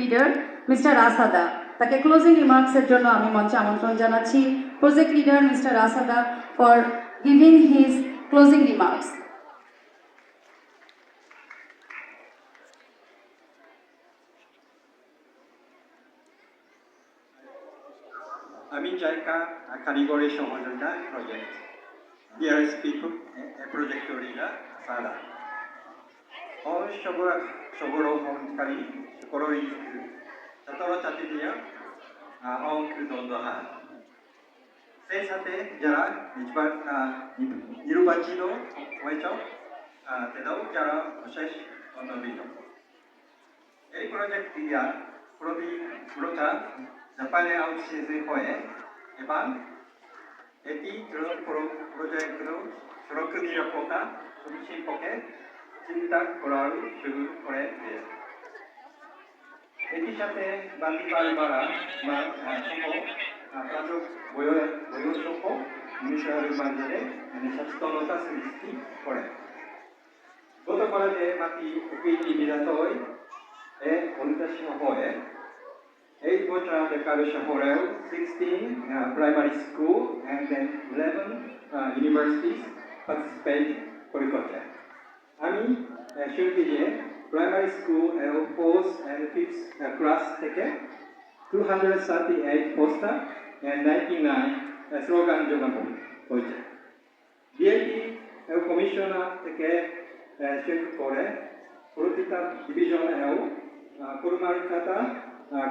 Leader mister আসাদা, তাকে closing রিমার্কসের জন্য আমি মঞ্চে আমন্ত্রণ জানাচ্ছি। Project leader mister Asada for giving his closing remarks. আমি জায়গা কারিগরি সহযোগিতা project DRSP project leader Asada সবর সহকারী করই ছাত্র ছাত্রীরা অঙ্ক দ্বন্দ্বহা সেই সাথে যারা নির্বাচিত হয়েছ তাদেরও যারা বিশেষ অন্যবিত এই প্রজেক্টটি মূলত জাপানে আউটসোর্স হয়ে এবং এটি প্রজেক্টগুলো সড়ক নিরাপত্তা সম্পর্কে চিন্তা করার শুরু করে দিয়েছে। এটির সাথে বাড়া বয়স্ক মানুষের মাঝে সচেতনতা সৃষ্টি করে। গতকাল যে মাটি একটি বিরাট অনুষ্ঠিত হয়ে এই বছর ঢাকা শহরেও 16 primary school and then 11 universities participate করেছে। আমি শুনছি যে primary school 4th and 5th class থেকে 238 পোস্টার and 99 স্লোগান জমা হয়েছে। ডিআইটি কমিশনার থেকে শুরু করে প্রতিটা ডিভিশনেও কর্মকর্তা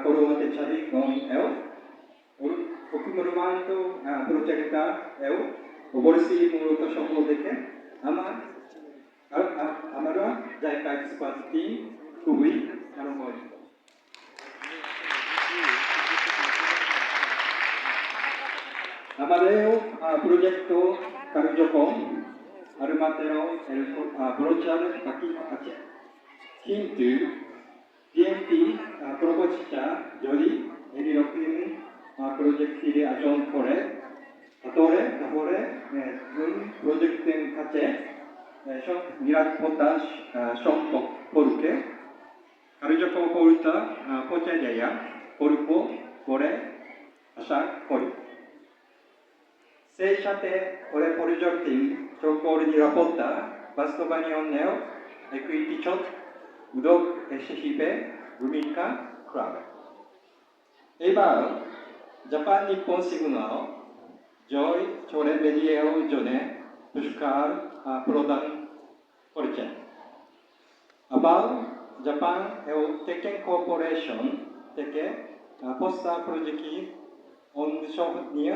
কর্মচারী চারিগণ অভিমূল্যায়িত প্রচেষ্টা অবশ্যই মূলত সফল দেখে আমরা জায়গা এক্সপার্ট টিম খুবই আনন্দিত। আমাদের প্রজেক্ট কার্যক্রম আর মাত্র প্রচার বাকি আছে, কিন্তু ডিএমপি প্রচেষ্টা যদি এইরকম প্রজেক্টটি আয়োজন করে তাহলে প্রজেক্টের কাছে সব নিরাপত্তা সম্পর্কে কার্যকরিতা পৌঁছে দেওয়া করব বলে আশা করি। সেই সাথে প্রজেক্টটি সকল নিরাপত্তা বাস্তবায়নেও একটি উদ্যোগ হিসেবে ভূমিকা রাখবে। এবার জাপান নিপ্পন সিগন্যাল জয় চলে বেরিয়েও জন্য পুরস্কার প্রদান করেছেন। আবার জাপান টেকেন কর্পোরেশন থেকে পোস্টার প্রজেক্টটি অংশ নিয়ে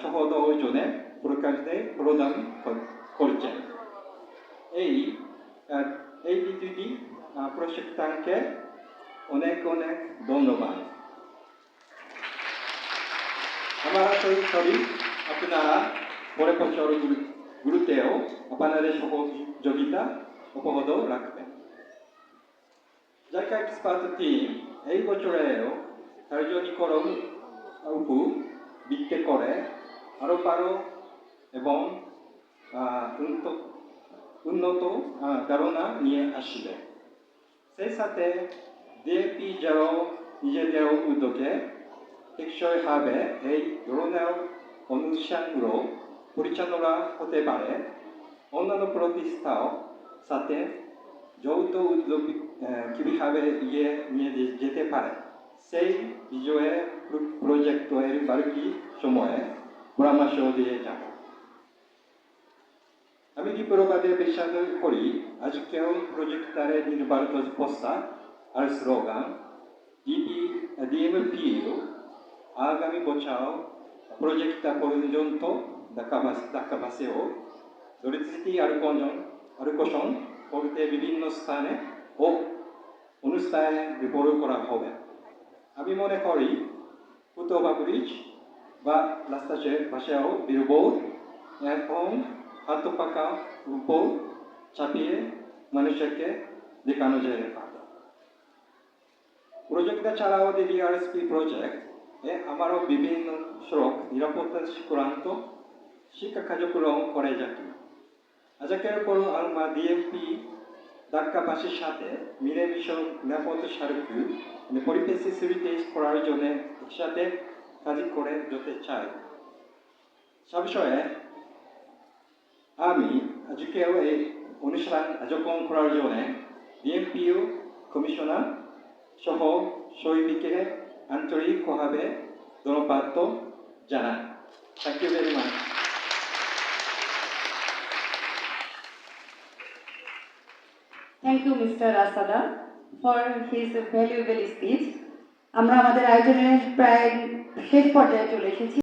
সহযোগিতা পুরস্কার প্রদান করেছেন। এই দুটি প্রশিক্ষণকে অনেক ধন্যবাদ। আমরা সরি আপনারা পরে বছরগুলোতেও আপনাদের সহযোগিতা অব্যাহত রাখবেন। জায়গা এক্সপার্ট টিম এই বছরেও কার্যকরণ উপর ভিত্তি করে আরো এবং উন্নত ধারণা নিয়ে আসবে। সেই সাথে ডিএমপি যারাও নিজেদের উদ্যোগে টেকসইভাবে এই ধরনের অনুষ্ঠানগুলো পরিচালনা হতে পারে, অন্যান্য প্রতিষ্ঠাও সাথে যৌথ উদ্যোগ কীভাবে এগিয়ে নিয়ে যেতে পারে সেই বিষয়ে প্রজেক্টের বাকি সময়ে পরামর্শ দিয়ে যাব। আমি তীব্রভাবে বিশ্বাস করি আজকেও প্রজেক্টারে নির্বাচিত পোস্টার আর স্লোগান ডিএমপি আগামী বছর প্রজেক্টটা পর্যন্ত ঢাকাবাসীও পরিস্থিতি আকর্ষণ করতে বিভিন্ন স্থানে ও অনুষ্ঠানে ব্যবহার করা হবে। আমি মনে করি ফুটওভার ব্রিজ বা রাস্তার পাশেও বিলবোর্ড এবং হাত পাকা উপর চাপিয়ে মানুষকে দেখানো যায়। প্রজেক্টটা ছাড়াও ডিআরএসপি প্রজেক্ট আমারও বিভিন্ন সড়ক নিরাপত্তা সংক্রান্ত শিক্ষা কার্যক্রম করে থাকি। আজকের পর আমরা ডিএমপি ঢাকাবাসীর সাথে মিলেমিশে নিরাপদ সড়ক পরিবেশের সুবিধা করার জন্য একসাথে কাজ করে যেতে চাই। সবসময় আমি আজকেও এই অনুষ্ঠান আয়োজন করার জন্য ডিএমপিইউ কমিশনার সহ সবাইকে আন্তরিকভাবে ধন্যবাদ জানাই। Thank you very much. Thank you mister Rasada for his valuable speech. আমরা আমাদের আয়োজনের প্রায় শেষ পর্যায়ে চলে এসেছি।